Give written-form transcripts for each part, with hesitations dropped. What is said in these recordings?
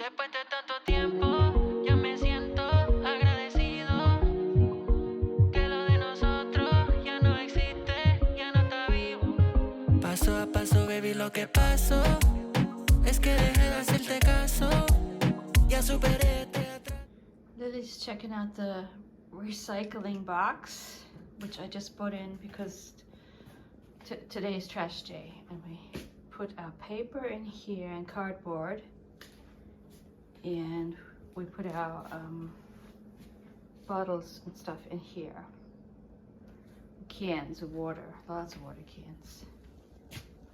Después de tanto tiempo, ya me siento agradecido. Que lo de nosotros ya no existe, ya no está vivo. Paso a paso, baby, lo que pasó es que dejé de hacerte caso. Ya superé atrás. Lily's checking out the recycling box, which I just put in because today's trash day, and we put our paper in here and cardboard, and we put our bottles and stuff in here. Cans of water, lots of water cans.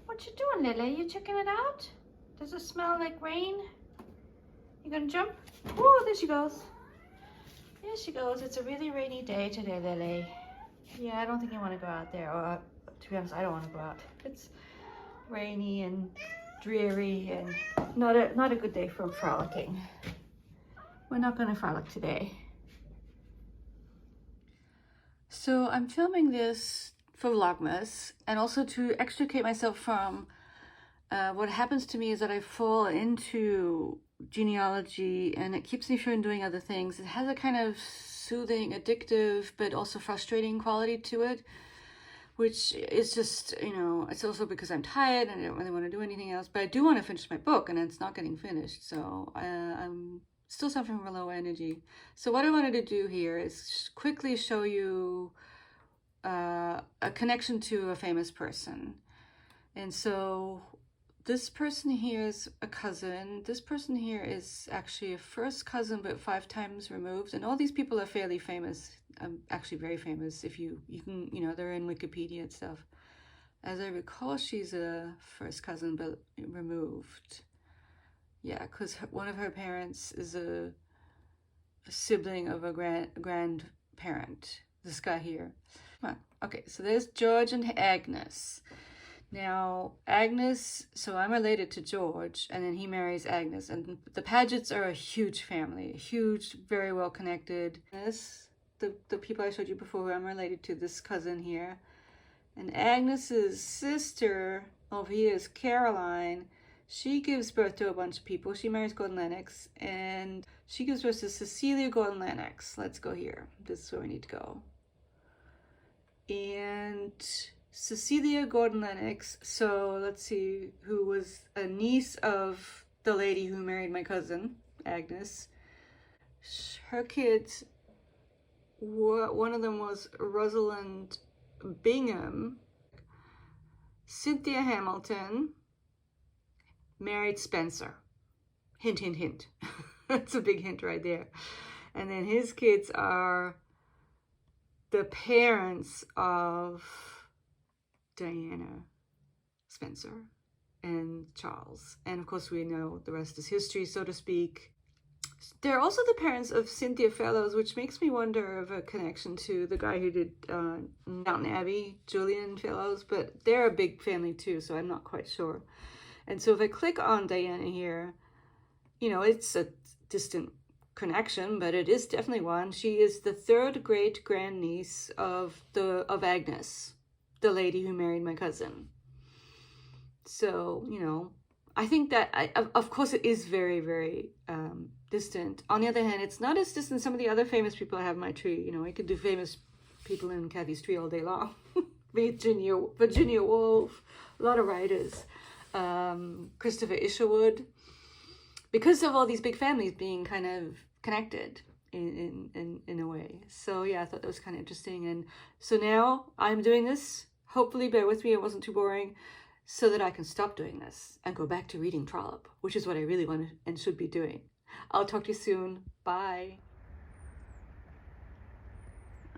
What you doing, Lily? You checking it out? Does it smell like rain? You gonna jump? Oh, there she goes. There she goes. It's a really rainy day today, Lily. Yeah, I don't think you want to go out there. Or, to be honest, I don't want to go out. It's rainy and dreary and not a good day for frolicking. We're not going to frolic today. So I'm filming this for Vlogmas, and also to extricate myself from what happens to me is that I fall into genealogy and it keeps me from doing other things. It has a kind of soothing, addictive, but also frustrating quality to it, which is just, you know, it's also because I'm tired and I don't really want to do anything else, but I do want to finish my book and it's not getting finished. So I'm still suffering from low energy. So what I wanted to do here is quickly show you a connection to a famous person. And so this person here is a cousin. This person here is actually a first cousin, but 5 times removed. And all these people are fairly famous, actually very famous. If you can, you know, they're in Wikipedia and stuff. As I recall, she's a first cousin, but removed. Yeah, because one of her parents is a sibling of a grandparent. This guy here. Come on. Okay, so there's George and Agnes. Now, Agnes, so I'm related to George, and then he marries Agnes, and the Pagets are a huge family, huge, very well connected. This, the people I showed you before, I'm related to this cousin here. And Agnes's sister over here is Caroline. She gives birth to a bunch of people. She marries Gordon Lennox, and she gives birth to Cecilia Gordon Lennox. Let's go here. This is where we need to go. And Cecilia Gordon Lennox, so let's see, who was a niece of the lady who married my cousin, Agnes. Her kids, one of them was Rosalind Bingham. Cynthia Hamilton married Spencer. Hint, hint, hint. That's a big hint right there. And then his kids are the parents of Diana Spencer and Charles. And of course we know the rest is history, so to speak. They're also the parents of Cynthia Fellows, which makes me wonder of a connection to the guy who did Downton Abbey, Julian Fellows, but they're a big family too, so I'm not quite sure. And so if I click on Diana here, you know, it's a distant connection, but it is definitely one. She is the 3rd great grandniece of Agnes, the lady who married my cousin. So, you know, I think that, of course, it is very, very distant. On the other hand, it's not as distant as some of the other famous people I have in my tree. You know, I could do famous people in Kathy's tree all day long. Virginia Woolf, a lot of writers. Christopher Isherwood. Because of all these big families being kind of connected in a way. So yeah, I thought that was kind of interesting. And so now I'm doing this. Hopefully, bear with me, it wasn't too boring, so that I can stop doing this and go back to reading Trollope, which is what I really want and should be doing. I'll talk to you soon. Bye.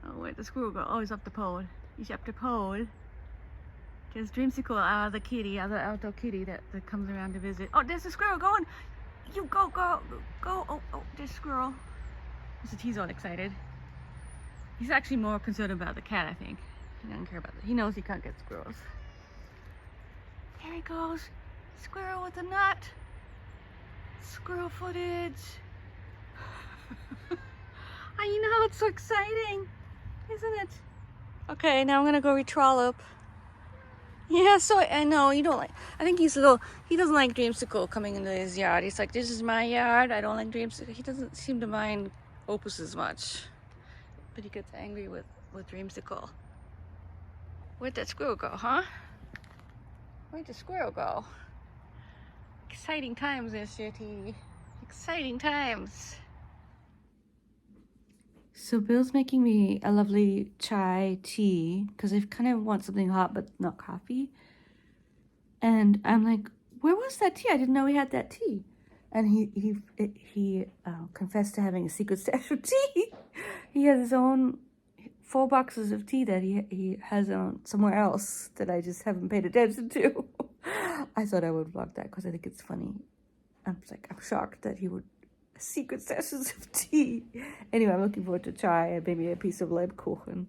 Oh, where'd the squirrel go? Oh, he's up the pole. He's up the pole. There's Dreamsicle, the kitty, the outdoor kitty that comes around to visit. Oh, there's the squirrel going. You go. Oh, there's a squirrel. He's all excited. He's actually more concerned about the cat, I think. He doesn't care about that. He knows he can't get squirrels. There he goes. Squirrel with a nut. Squirrel footage. You know, it's so exciting, isn't it? Okay, now I'm gonna go read Trollope. Yeah, so I know you don't like. I think he's a little. He doesn't like Dreamsicle coming into his yard. He's like, "This is my yard. I don't like Dreamsicle." He doesn't seem to mind Opus as much, but he gets angry with Dreamsicle. Where'd that squirrel go, huh? Where'd the squirrel go? Exciting times, SJT. Exciting times. So Bill's making me a lovely chai tea because I kind of want something hot but not coffee. And I'm like, where was that tea? I didn't know he had that tea. And he confessed to having a secret stash of tea. He has his own 4 boxes of tea that he has on somewhere else that I just haven't paid attention to. I thought I would vlog that because I think it's funny. I'm shocked that he would secret stashes of tea. Anyway, I'm looking forward to chai and maybe a piece of Lebkuchen.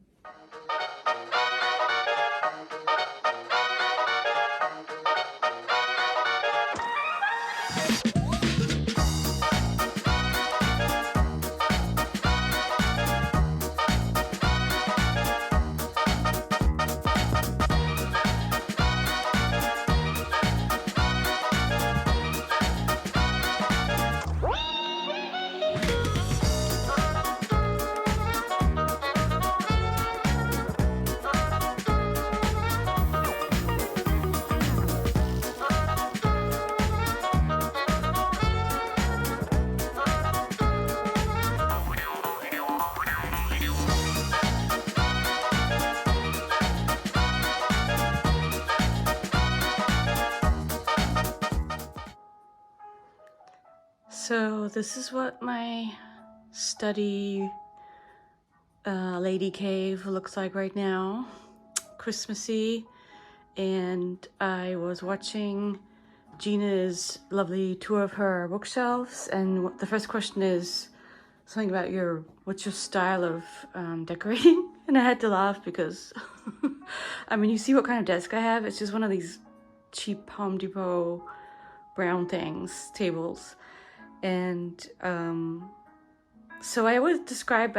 So this is what my study lady cave looks like right now, Christmassy. And I was watching Gina's lovely tour of her bookshelves, and the first question is something about what's your style of decorating? And I had to laugh because I mean, you see what kind of desk I have. It's just one of these cheap Home Depot brown tables. And so I would describe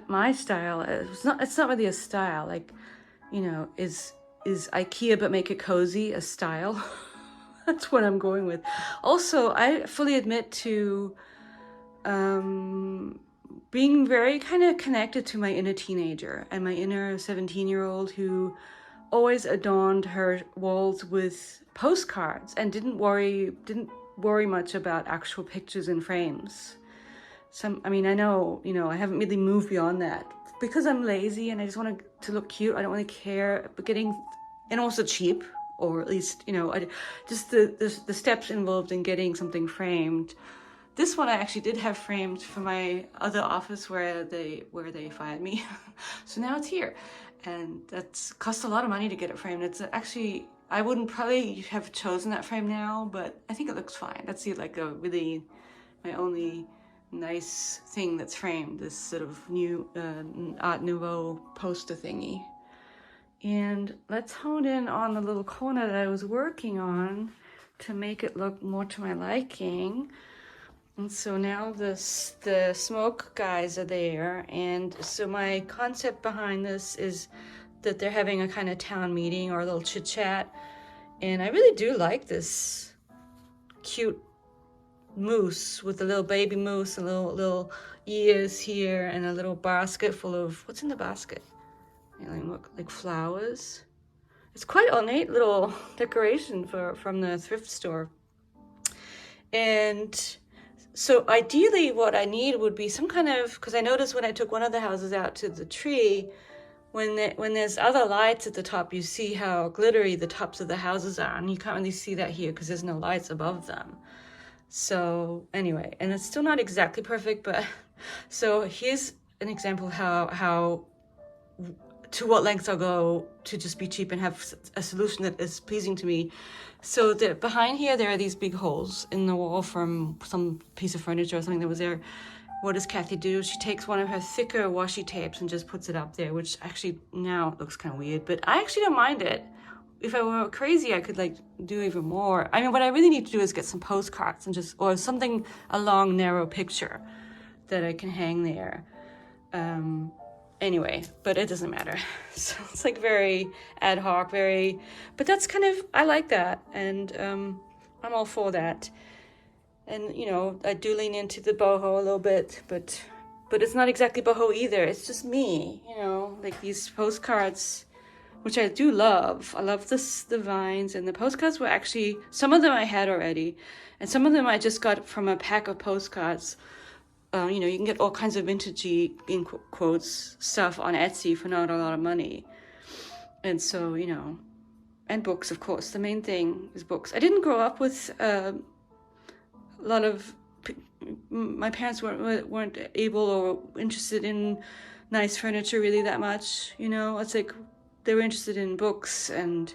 my style as it's not really a style, like, you know, is IKEA but make it cozy a style? That's what I'm going with. Also, I fully admit to being very kind of connected to my inner teenager and my inner 17-year-old who always adorned her walls with postcards and didn't worry much about actual pictures and frames. I mean, I know, you know, I haven't really moved beyond that because I'm lazy and I just want to look cute. I don't really care, but and also cheap, or at least, you know, just the steps involved in getting something framed. This one I actually did have framed for my other office where they fired me. So now it's here, and that's cost a lot of money to get it framed. It's actually, I wouldn't probably have chosen that frame now, but I think it looks fine. That's my only nice thing that's framed, this sort of new Art Nouveau poster thingy. And let's hone in on the little corner that I was working on to make it look more to my liking. And so now the smoke guys are there, and so my concept behind this is that they're having a kind of town meeting or a little chit chat, and I really do like this cute moose with a little baby moose and little ears here and a little basket full of, what's in the basket? Look like flowers. It's quite ornate little decoration from the thrift store. And so ideally what I need would be some kind of, because I noticed when I took one of the houses out to the tree, when there's other lights at the top, you see how glittery the tops of the houses are, and you can't really see that here because there's no lights above them. So anyway, and it's still not exactly perfect, but so here's an example of how to what lengths I'll go to just be cheap and have a solution that is pleasing to me. So behind here, there are these big holes in the wall from some piece of furniture or something that was there. What does Kathy do? She takes one of her thicker washi tapes and just puts it up there, which actually now it looks kind of weird, but I actually don't mind it. If I were crazy, I could like do even more. I mean, what I really need to do is get some postcards and or something, a long, narrow picture that I can hang there. Anyway, but it doesn't matter. So it's like very ad hoc, but that's kind of, I like that. And I'm all for that. And, you know, I do lean into the boho a little bit, but it's not exactly boho either. It's just me, you know, like these postcards, which I do love. I love the vines, and the postcards were actually, some of them I had already, and some of them I just got from a pack of postcards. You know, you can get all kinds of vintagey, in quotes, stuff on Etsy for not a lot of money. And so, you know, and books, of course. The main thing is books. I didn't grow up with a lot of, my parents weren't able or interested in nice furniture really that much, you know. It's like they were interested in books and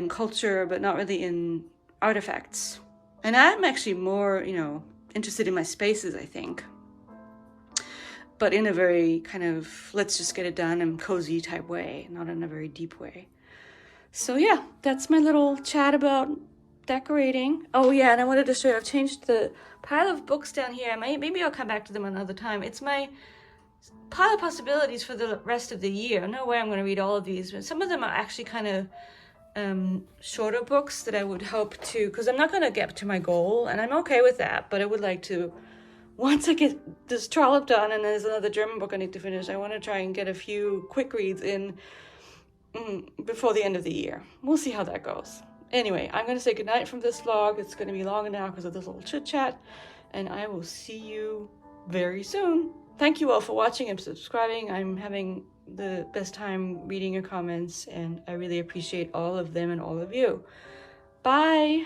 culture, but not really in artifacts. And I'm actually more, you know, interested in my spaces, I think, but in a very kind of let's just get it done and cozy type way, not in a very deep way. So yeah, that's my little chat about decorating. Oh yeah, and I wanted to show you, I've changed the pile of books down here. Maybe I'll come back to them another time. It's my pile of possibilities for the rest of the year. No way I'm going to read all of these, but some of them are actually kind of shorter books that I would hope to, because I'm not going to get to my goal, and I'm okay with that, but I would like to, once I get this trollop done and there's another German book I need to finish, I want to try and get a few quick reads in before the end of the year. We'll see how that goes. Anyway, I'm going to say goodnight from this vlog. It's going to be long now because of this little chit chat, and I will see you very soon. Thank you all for watching and subscribing. I'm having the best time reading your comments, and I really appreciate all of them and all of you. Bye.